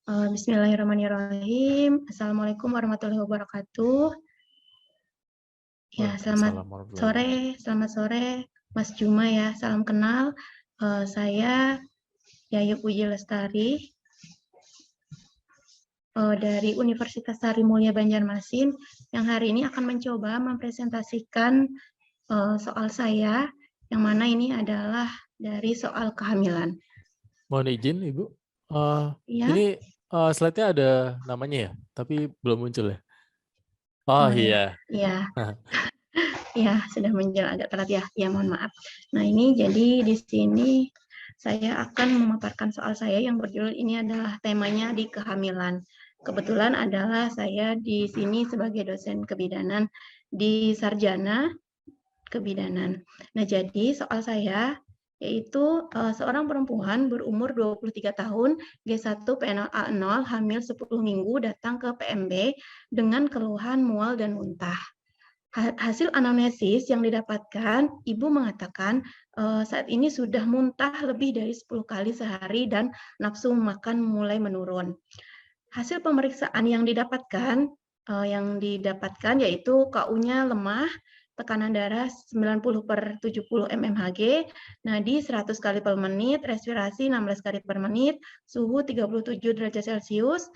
Bismillahirrahmanirrahim. Assalamualaikum warahmatullahi wabarakatuh. Ya, Waalaikumsalam warahmatullahi wabarakatuh. selamat sore, Mas Juma ya. Salam kenal. Saya Yayu Puji Lestari dari Universitas Sari Mulia Banjarmasin yang hari ini akan mencoba mempresentasikan soal saya, yang mana ini adalah dari soal kehamilan. Mohon izin Ibu, Ya, ini slide-nya ada namanya ya, tapi belum muncul ya. Oh oh ya, iya, ya. Ya, sudah menjelang agak telat ya. Ya, mohon maaf. Nah, ini jadi di sini saya akan memaparkan soal saya yang berjudul ini adalah temanya di kehamilan. Kebetulan adalah saya di sini sebagai dosen kebidanan di Sarjana Kebidanan. Nah, jadi soal saya yaitu seorang perempuan berumur 23 tahun, G1 PNL-A0, hamil 10 minggu, datang ke PMB dengan keluhan mual dan muntah. Hasil anamnesis yang didapatkan, ibu mengatakan saat ini sudah muntah lebih dari 10 kali sehari dan nafsu makan mulai menurun. Hasil pemeriksaan yang didapatkan yaitu KU-nya lemah, tekanan darah 90/70 mmHg, nadi 100 kali per menit, respirasi 16 kali per menit, suhu 37 derajat Celcius.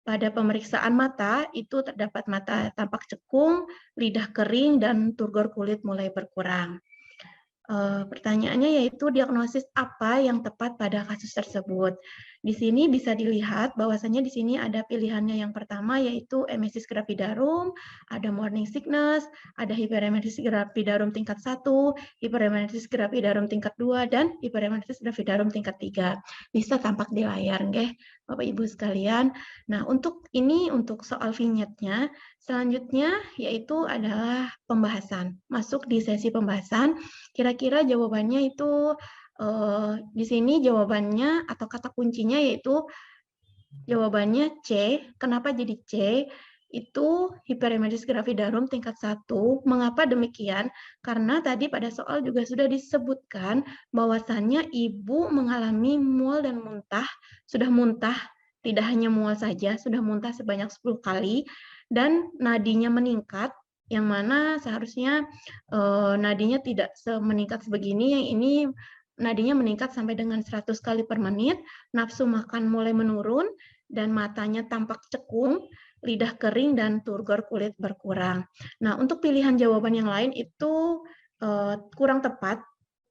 Pada pemeriksaan mata, itu terdapat mata tampak cekung, lidah kering, dan turgor kulit mulai berkurang. Pertanyaannya yaitu diagnosis apa yang tepat pada kasus tersebut. Di sini bisa dilihat bahwasannya di sini ada pilihannya yang pertama yaitu emesis gravidarum, ada morning sickness, ada hiperemesis gravidarum tingkat 1, hiperemesis gravidarum tingkat 2, dan hiperemesis gravidarum tingkat 3. Bisa tampak di layar, nggih, Bapak Ibu sekalian. Nah, untuk soal vignette-nya, selanjutnya yaitu adalah pembahasan. Masuk di sesi pembahasan. Kira-kira jawabannya itu di sini jawabannya atau kata kuncinya yaitu jawabannya C. Kenapa jadi C? Itu hiperemesis gravidarum tingkat 1. Mengapa demikian? Karena tadi pada soal juga sudah disebutkan bahwasannya ibu mengalami mual dan muntah, sudah muntah, tidak hanya mual saja, sudah muntah sebanyak 10 kali, dan nadinya meningkat, yang mana seharusnya nadinya tidak meningkat sebegini, yang ini nadinya meningkat sampai dengan 100 kali per menit, nafsu makan mulai menurun, dan matanya tampak cekung, lidah kering, dan turgor kulit berkurang. Nah, untuk pilihan jawaban yang lain itu kurang tepat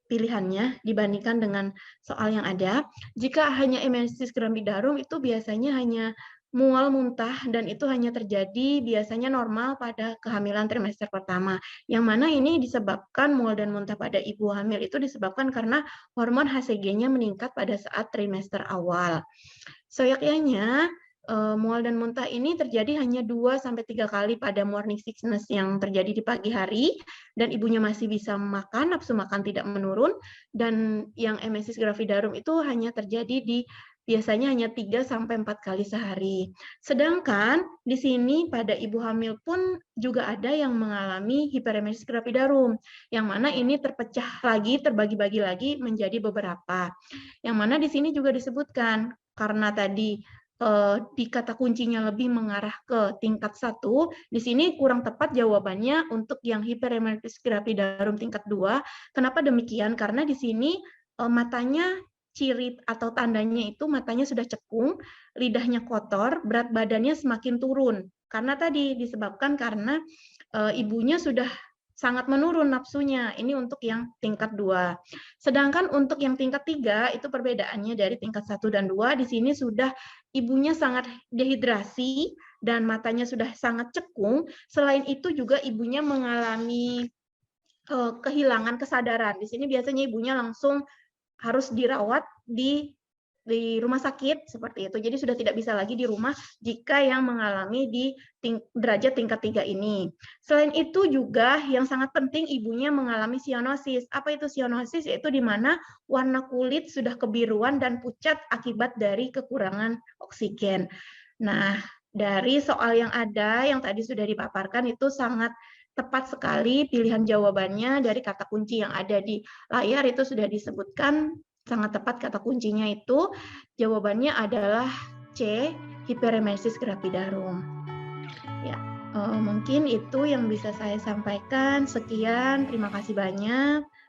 pilihannya dibandingkan dengan soal yang ada. Jika hanya emesis gravidarum itu biasanya hanya mual muntah dan itu hanya terjadi biasanya normal pada kehamilan trimester pertama. Yang mana ini disebabkan mual dan muntah pada ibu hamil itu disebabkan karena hormon HCG-nya meningkat pada saat trimester awal. Soyaknya mual dan muntah ini terjadi hanya 2-3 kali pada morning sickness yang terjadi di pagi hari dan ibunya masih bisa makan, nafsu makan tidak menurun, dan yang emesis gravidarum itu hanya terjadi biasanya hanya 3-4 kali sehari. Sedangkan di sini pada ibu hamil pun juga ada yang mengalami hiperemesis gravidarum, yang mana ini terpecah lagi, terbagi-bagi lagi menjadi beberapa. Yang mana di sini juga disebutkan karena tadi di kata kuncinya lebih mengarah ke tingkat 1, di sini kurang tepat jawabannya untuk yang hiperemesis gravidarum tingkat 2. Kenapa demikian? Karena di sini matanya ciri atau tandanya itu matanya sudah cekung, lidahnya kotor, berat badannya semakin turun. Karena tadi disebabkan karena ibunya sudah sangat menurun nafsunya. Ini untuk yang tingkat 2. Sedangkan untuk yang tingkat 3 itu perbedaannya dari tingkat 1 dan 2. Di sini sudah ibunya sangat dehidrasi dan matanya sudah sangat cekung. Selain itu juga ibunya mengalami kehilangan kesadaran. Di sini biasanya ibunya langsung harus dirawat di rumah sakit seperti itu. Jadi sudah tidak bisa lagi di rumah jika yang mengalami di derajat tingkat 3 ini. Selain itu juga yang sangat penting ibunya mengalami sianosis. Apa itu sianosis? Yaitu di mana warna kulit sudah kebiruan dan pucat akibat dari kekurangan oksigen. Nah, dari soal yang ada yang tadi sudah dipaparkan itu sangat tepat sekali pilihan jawabannya dari kata kunci yang ada di layar itu sudah disebutkan sangat tepat kata kuncinya itu jawabannya adalah C. Hiperemesis gravidarum. Ya, mungkin itu yang bisa saya sampaikan. Sekian, terima kasih banyak.